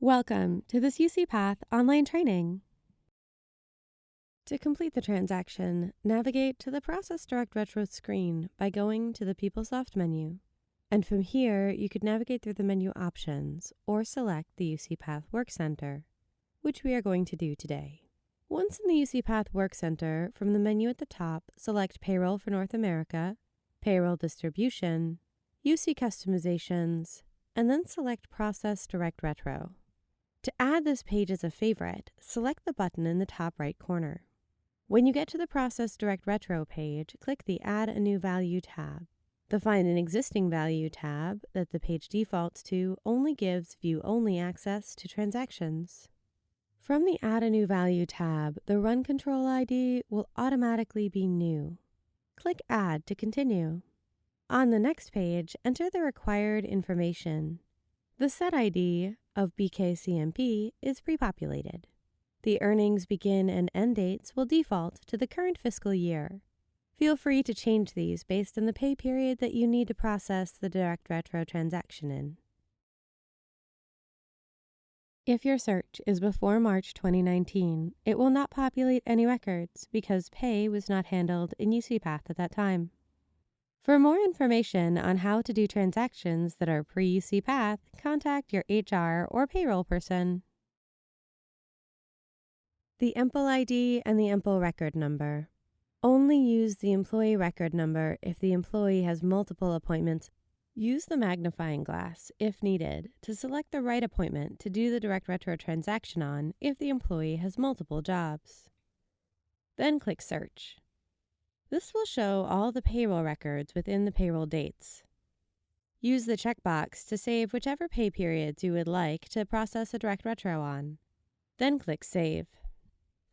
Welcome to this UCPath online training. To complete the transaction, navigate to the Process Direct Retro screen by going to the PeopleSoft menu. And from here, you could navigate through the menu options or select the UCPath Work Center, which we are going to do today. Once in the UCPath Work Center, from the menu at the top, select Payroll for North America, Payroll Distribution, UC Customizations, and then select Process Direct Retro. To add this page as a favorite, select the button in the top right corner. When you get to the Process Direct Retro page, click the Add a New Value tab. The Find an Existing Value tab that the page defaults to only gives view-only access to transactions. From the Add a New Value tab, the Run Control ID will automatically be new. Click Add to continue. On the next page, enter the required information. The set ID of BKCMP is pre-populated. The earnings begin and end dates will default to the current fiscal year. Feel free to change these based on the pay period that you need to process the Direct Retro transaction in. If your search is before March 2019, it will not populate any records because pay was not handled in UCPath at that time. For more information on how to do transactions that are pre-UCPath, contact your HR or payroll person. The EMPL ID and the EMPL record number. Only use the employee record number if the employee has multiple appointments. Use the magnifying glass, if needed, to select the right appointment to do the Direct Retro transaction on if the employee has multiple jobs. Then click Search. This will show all the payroll records within the payroll dates. Use the checkbox to save whichever pay periods you would like to process a Direct Retro on. Then click Save.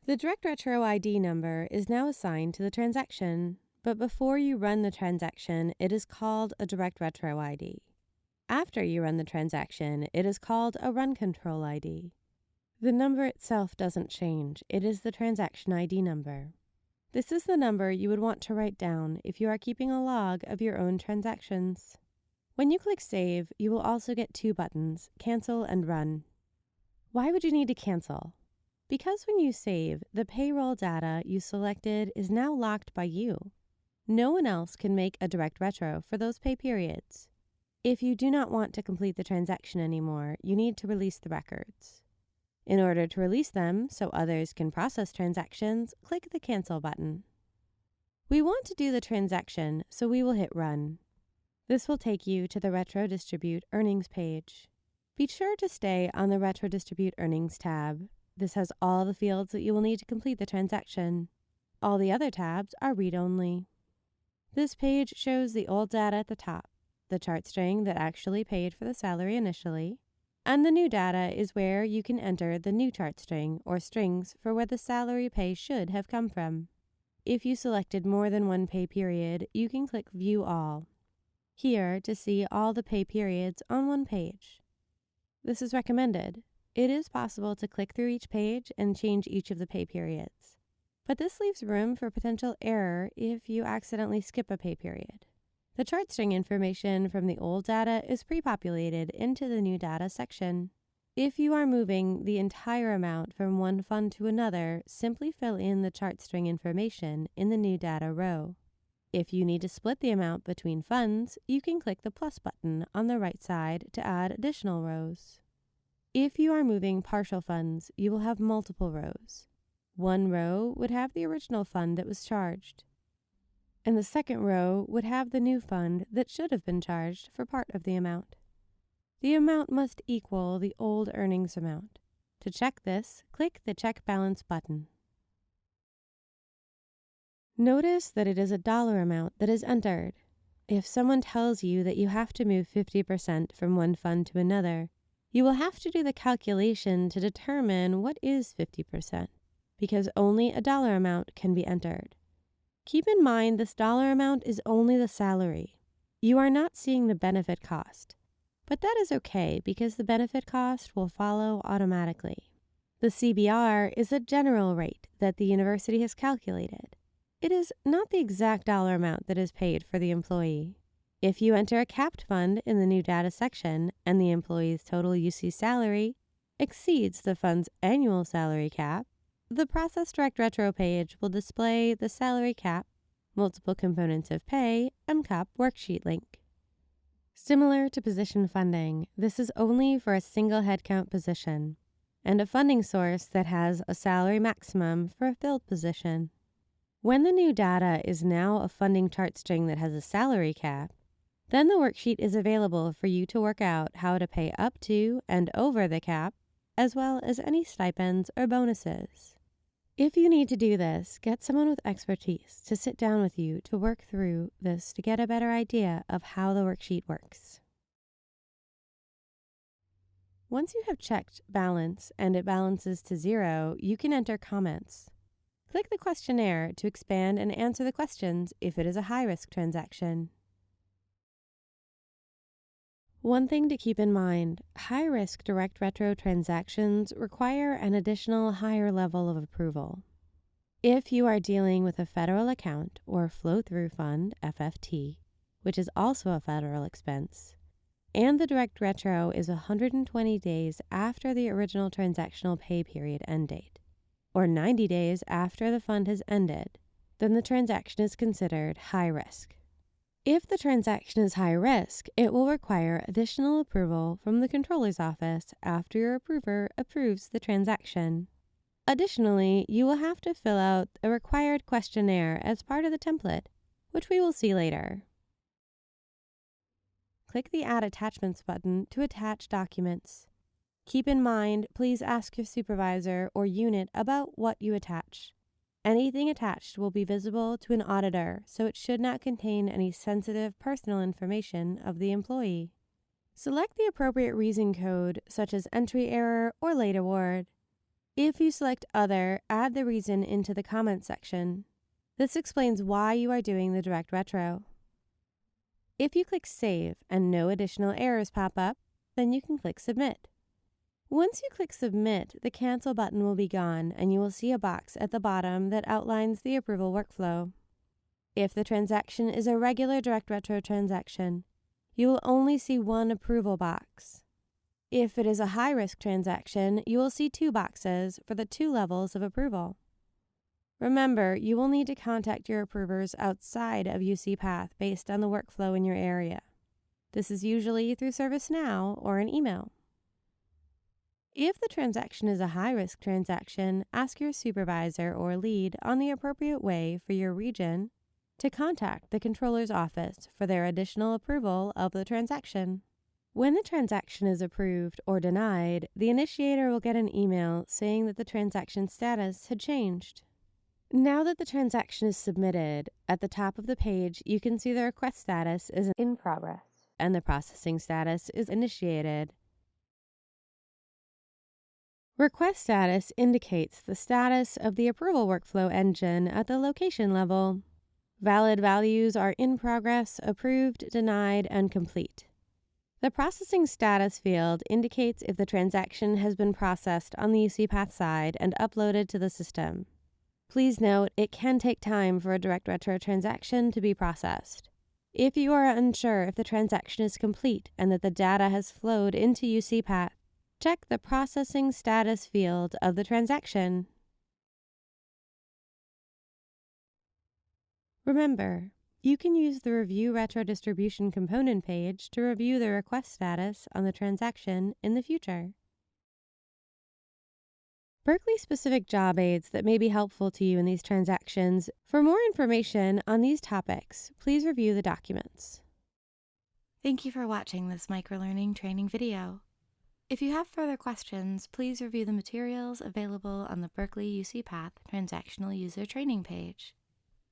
The Direct Retro ID number is now assigned to the transaction, but before you run the transaction, it is called a Direct Retro ID. After you run the transaction, it is called a Run Control ID. The number itself doesn't change. It is the transaction ID number. This is the number you would want to write down if you are keeping a log of your own transactions. When you click Save, you will also get two buttons, Cancel and Run. Why would you need to cancel? Because when you save, the payroll data you selected is now locked by you. No one else can make a Direct Retro for those pay periods. If you do not want to complete the transaction anymore, you need to release the records. In order to release them so others can process transactions, click the Cancel button. We want to do the transaction, so we will hit Run. This will take you to the Retro Distribute Earnings page. Be sure to stay on the Retro Distribute Earnings tab. This has all the fields that you will need to complete the transaction. All the other tabs are read-only. This page shows the old data at the top, the chart string that actually paid for the salary initially, and the new data is where you can enter the new chart string or strings for where the salary pay should have come from. If you selected more than one pay period, you can click View All here to see all the pay periods on one page. This is recommended. It is possible to click through each page and change each of the pay periods, but this leaves room for potential error if you accidentally skip a pay period. The chart string information from the old data is pre-populated into the new data section. If you are moving the entire amount from one fund to another, simply fill in the chart string information in the new data row. If you need to split the amount between funds, you can click the plus button on the right side to add additional rows. If you are moving partial funds, you will have multiple rows. One row would have the original fund that was charged, and the second row would have the new fund that should have been charged for part of the amount. The amount must equal the old earnings amount. To check this, click the Check Balance button. Notice that it is a dollar amount that is entered. If someone tells you that you have to move 50% from one fund to another, you will have to do the calculation to determine what is 50%, because only a dollar amount can be entered. Keep in mind this dollar amount is only the salary. You are not seeing the benefit cost, but that is okay because the benefit cost will follow automatically. The CBR is a general rate that the university has calculated. It is not the exact dollar amount that is paid for the employee. If you enter a capped fund in the new data section and the employee's total UC salary exceeds the fund's annual salary cap, the Process Direct Retro page will display the salary cap, multiple components of pay, MCOP worksheet link. Similar to position funding, this is only for a single headcount position and a funding source that has a salary maximum for a filled position. When the new data is now a funding chart string that has a salary cap, then the worksheet is available for you to work out how to pay up to and over the cap, as well as any stipends or bonuses. If you need to do this, get someone with expertise to sit down with you to work through this to get a better idea of how the worksheet works. Once you have checked balance and it balances to 0, you can enter comments. Click the questionnaire to expand and answer the questions if it is a high-risk transaction. One thing to keep in mind, high-risk direct retro transactions require an additional higher level of approval. If you are dealing with a federal account or flow-through fund, FFT, which is also a federal expense, and the direct retro is 120 days after the original transactional pay period end date, or 90 days after the fund has ended, then the transaction is considered high risk. If the transaction is high risk, it will require additional approval from the controller's office after your approver approves the transaction. Additionally, you will have to fill out a required questionnaire as part of the template, which we will see later. Click the Add Attachments button to attach documents. Keep in mind, please ask your supervisor or unit about what you attach. Anything attached will be visible to an auditor, so it should not contain any sensitive personal information of the employee. Select the appropriate reason code, such as entry error or late award. If you select Other, add the reason into the comment section. This explains why you are doing the direct retro. If you click Save and no additional errors pop up, then you can click Submit. Once you click Submit, the Cancel button will be gone and you will see a box at the bottom that outlines the approval workflow. If the transaction is a regular direct retro transaction, you will only see one approval box. If it is a high-risk transaction, you will see 2 boxes for the 2 levels of approval. Remember, you will need to contact your approvers outside of UCPath based on the workflow in your area. This is usually through ServiceNow or an email. If the transaction is a high-risk transaction, ask your supervisor or lead on the appropriate way for your region to contact the controller's office for their additional approval of the transaction. When the transaction is approved or denied, the initiator will get an email saying that the transaction status had changed. Now that the transaction is submitted, at the top of the page you can see the request status is in progress and the processing status is initiated. Request status indicates the status of the approval workflow engine at the location level. Valid values are in progress, approved, denied, and complete. The processing status field indicates if the transaction has been processed on the UCPath side and uploaded to the system. Please note, it can take time for a direct retro transaction to be processed. If you are unsure if the transaction is complete and that the data has flowed into UCPath, check the processing status field of the transaction. Remember, you can use the Review Retro Distribution component page to review the request status on the transaction in the future. Berkeley-specific job aids that may be helpful to you in these transactions. For more information on these topics, please review the documents. Thank you for watching this microlearning training video. If you have further questions, please review the materials available on the Berkeley UCPath Transactional User Training page,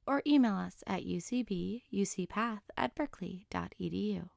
or email us at ucbucpath@berkeley.edu.